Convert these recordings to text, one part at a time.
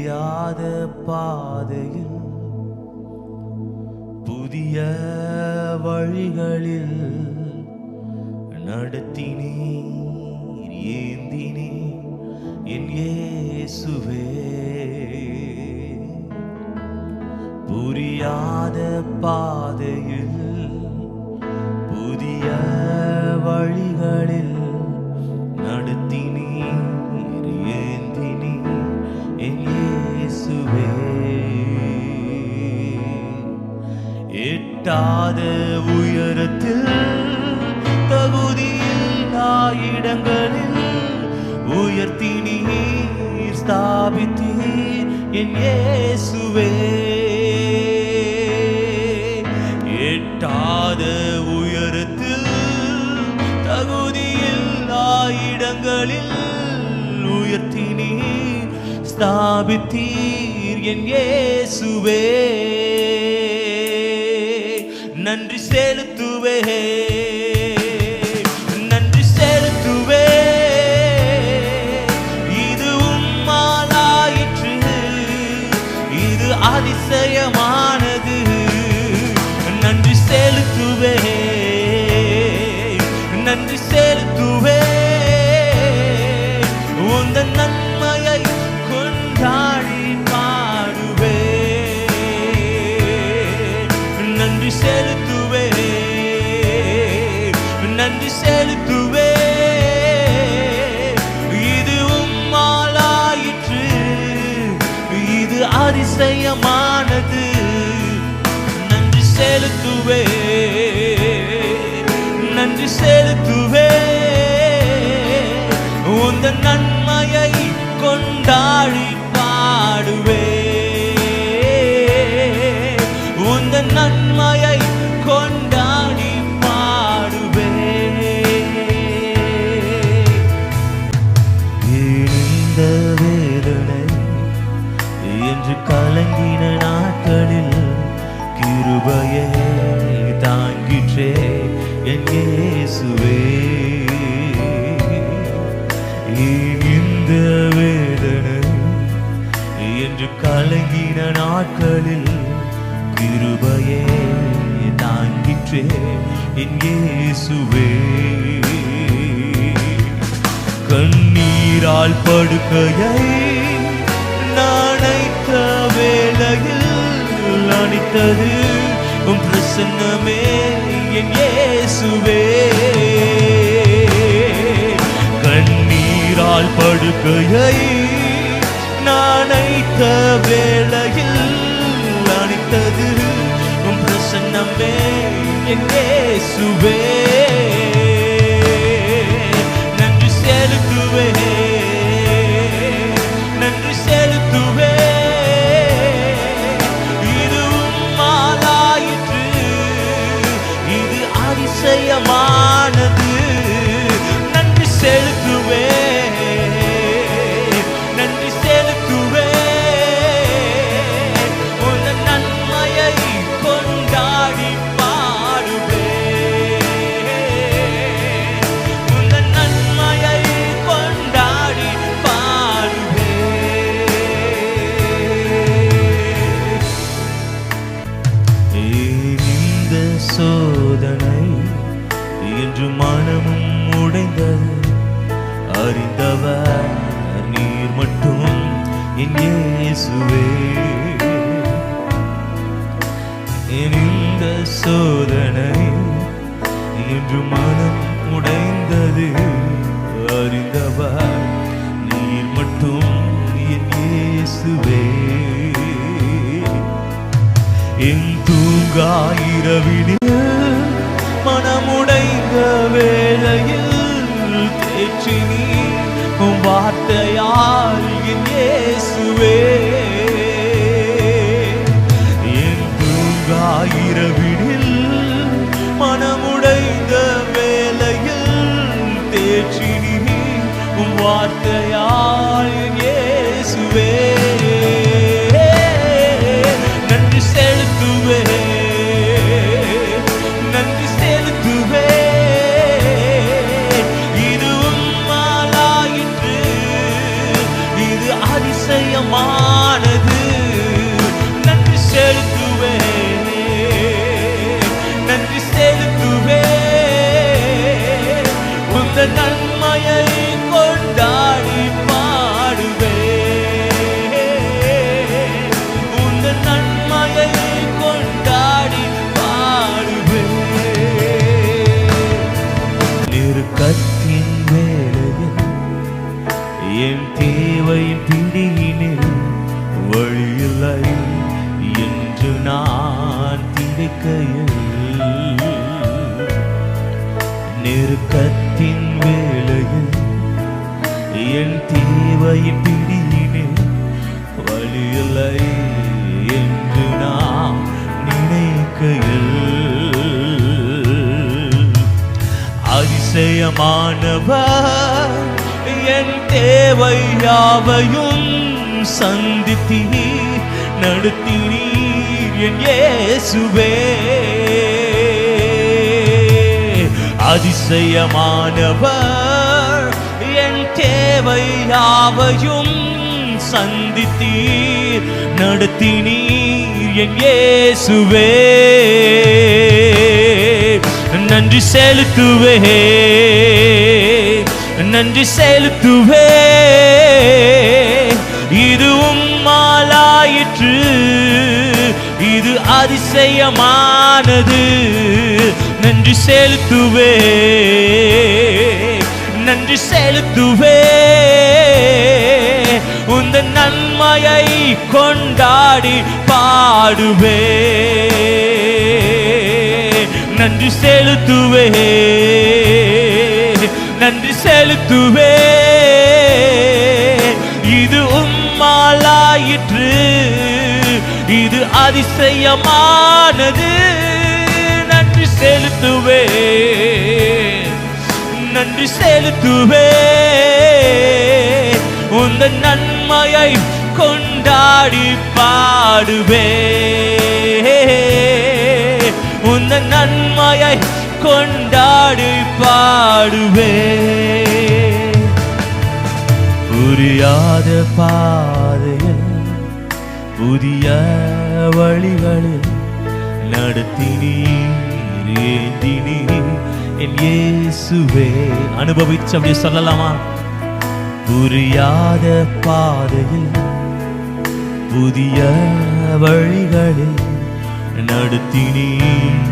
புரியாத பாதையில் புதிய வழிகளில் நடத்தினீர் ஏந்தினீர் என் இயேசுவே. புரியாத பாதையில் புதிய வழிகளில் நடத்தினீர் ஏந்தினீர் என் இயேசுவே. எட்டாத உயரத்தில் தகுதியில்லா இடங்களில் உயர்த்தினீர் ஸ்தாபித்தீர் என் இயேசுவே. எட்டாத உயரத்தில் தகுதியில்லா இடங்களில் உயர்த்தினீர் ஸ்தாபித்தீர் என் இயேசுவே. நன்றி செலுத்துவே, நன்றி செலுத்துவே. இது உம்மாலாயிற்று, இது அதிசயமானது. நன்றி செலுத்துவே, நன்றி செலுத்துவே. உந்தன் நன்மையை கொண்டாடி பாடுவே. நன்றி செலுத்துவே, நன்றி செலுத்துவே. இது உம்மாலாயிற்று, இது அதிசயமானது. நன்றி செலுத்துவே, நன்றி செலுத்துவே. உந்தன் நன்மையை கொண்டாடி பாடுவே. உந்தன் நன்மையை கொண்டாடி பாடுவே. இந்த வேதனை என்று கலங்கின நாட்களில் கிருபையே தாங்கிற்றே என் இயேசுவே. இந்த வேதனை என்று கலங்கின நாட்களில் கிருபையே தாங்கிற்றே என் இயேசுவே. கண்ணீரால் படுக்கையை நனைத்த வேளையில் அணித்தது உம் பிரசன்னமே என் இயேசுவே. கண்ணீரால் படுக்கையை நனைத்த வேளையில் அணித்தது உம் பிரசன்னமே என் இயேசுவே. நன்றி செலுத்துவே, நன்றி செலுத்துவே. இது உம்மாலாயிற்று, இது அதிசயமானது. நன்றி செலுத்துவே, நன்றி செலுத்துவே. உந்தன் நன்மையை கொண்டாடி பாடுவே. உந்தன் நன்மையை கொண்டாடி பாடுவே. இந்த சோதனை என்று மனமும் உடைந்தது. அறிந்தவர் நீர் மட்டும் என் இயேசுவே. இந்த சோதனை என்று மனம் உடைந்தது. அறிந்தவர் நீர் மட்டும் என் இயேசுவே. என் தூங்காயிரவினில் மனமுடைந்த வேளையில் தேற்றினீ உம் வார்த்தையால் என் இயேசுவே. என் தூங்காயிரவினில் மனமுடைந்த வேளையில் தேற்றினீ உம் வார்த்தையால் என் இயேசுவே. நன்றி செலுத்துவே, நன்றி செலுத்துவே. இது உம்மாலாயிற்று, இது அதிசயம். அதிசயமானது. நன்றி செலுத்துவே, நன்றி செலுத்துவே. உந்த நன்மையை கொண்டாடி பாடுவே, உந்த நன்மையை கொண்டாடி பாடுவே. நெருக்கத்தின் வேளையில் என் தேவையின் பிடியினில் வழியில்லை என்று நான் திகைக்கையில், நெருக்கத்தின் வேளையில் என் தேவையின் பிடியினில் வழியில்லை என்று நான் நினைக்கையில், அதிசயமானவர் என் தேவை யாவையும் சந்தித்தீர் நடத்தினீர் என் இயேசுவே. அதிசயமானவர் என் தேவை யாவையும் சந்தித்தீர் நடத்தினீர் என் இயேசுவே. நன்றி செலுத்துவே, நன்றி செலுத்துவே. இது உம்மாலாயிற்று, இது அதிசயமானது. நன்றி செலுத்துவே, நன்றி செலுத்துவே. உந்த நன்மையை கொண்டாடி பாடுவே, நன்றி செலுத்துவே, நன்றி செலுத்துவே. இது உம்மாலாயிற்று, இது அதிசயமானது. நன்றி செலுத்துவே, நன்றி செலுத்துவே. உந்த நன்மையை கொண்டாடி பாடுவே, உந்த நன்மையை கொண்டாடி பாடுவே. புரியாத பாதையில் புதிய வழிகளில் நடத்தினீர் ஏந்தினீர் என் இயேசுவே. அனுபவிச்சு அப்படியே சொல்லலாமா? புரியாத பாதையில் புதிய வழிகளில் நடத்தினீர்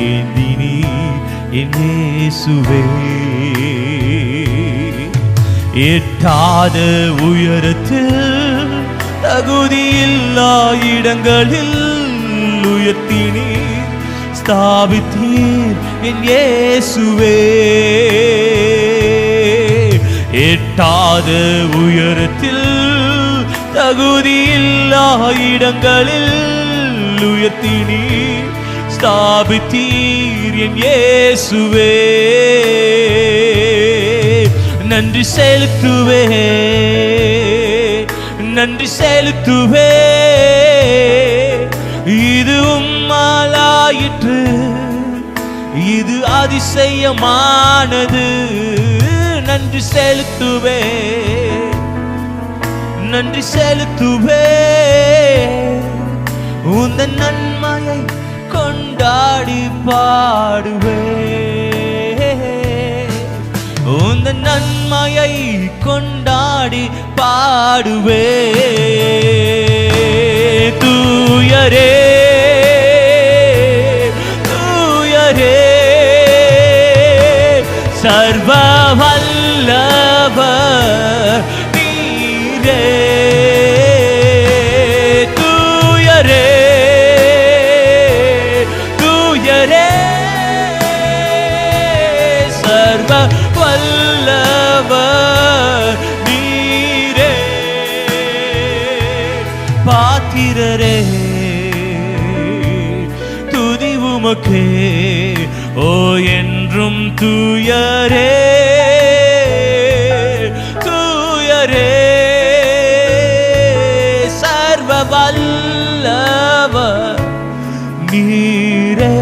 ஏந்தினீர் என் இயேசுவே. எட்டாத உயரத்தில் தகுதியில்லா இடங்களில் உயர்த்தினீர் ஸ்தாபித்தீர் என் இயேசுவே. எட்டாத உயரத்தில் தகுதியில்லா இடங்களில் உயர்த்தினீர் ஸ்தாபித்தீர் என் இயேசுவே. நன்றி செலுத்துவே, நன்றி செலுத்துவே. இது உம்மாலாயிற்று, இது அதிசயமானது. நன்றி செலுத்துவே, நன்றி செலுத்துவே. உந்த நன்மையை கொண்டாடி பாடுவே, உந்த நன்மையை கொண்டாடி பாடுவே. தூயரே, தூயரே, சர்வ வல்லவர் நீரே. தூயரே, தூயரே, சர்வ வல்லவர் நீரே. பாத்திரரே, துதி உமக்கே. ஓ என்றும் தூயரே, தூயரே, சர்வ வல்லவர் நீரே.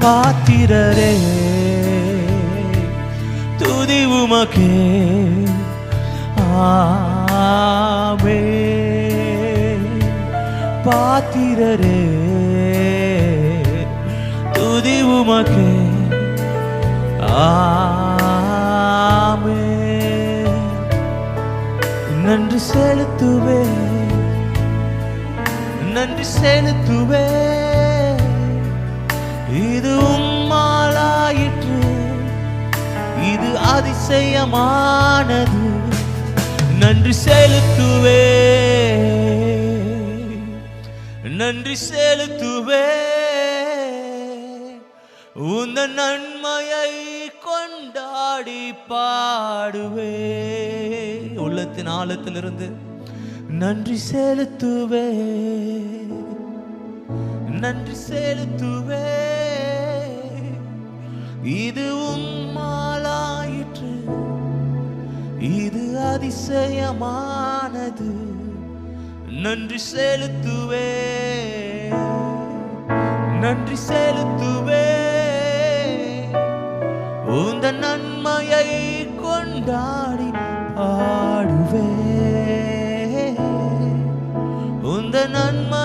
பாத்திரரே, துதி உமக்கே. ஆமே பாத்திரரே துதி உமக்கே ஆமே நன்றி செலுத்துவே நன்றி செலுத்துவே இது உம்மாலாயிற்று இது அதிசயமானது நன்றி செலுத்துவே நன்றி செலுத்துவே உந்தன் நன்மையை கொண்டாடி பாடுவே உள்ளத்தின் ஆழத்திலிருந்து நன்றி செலுத்துவே நன்றி செலுத்துவே இது உம்மாலாயிற்று இது அதிசயமானது நன்றி செலுத்துவே நன்றி செலுத்துவே உந்தன் நன்மையை கொண்டாடி பாடுவே உந்தன் நன்மை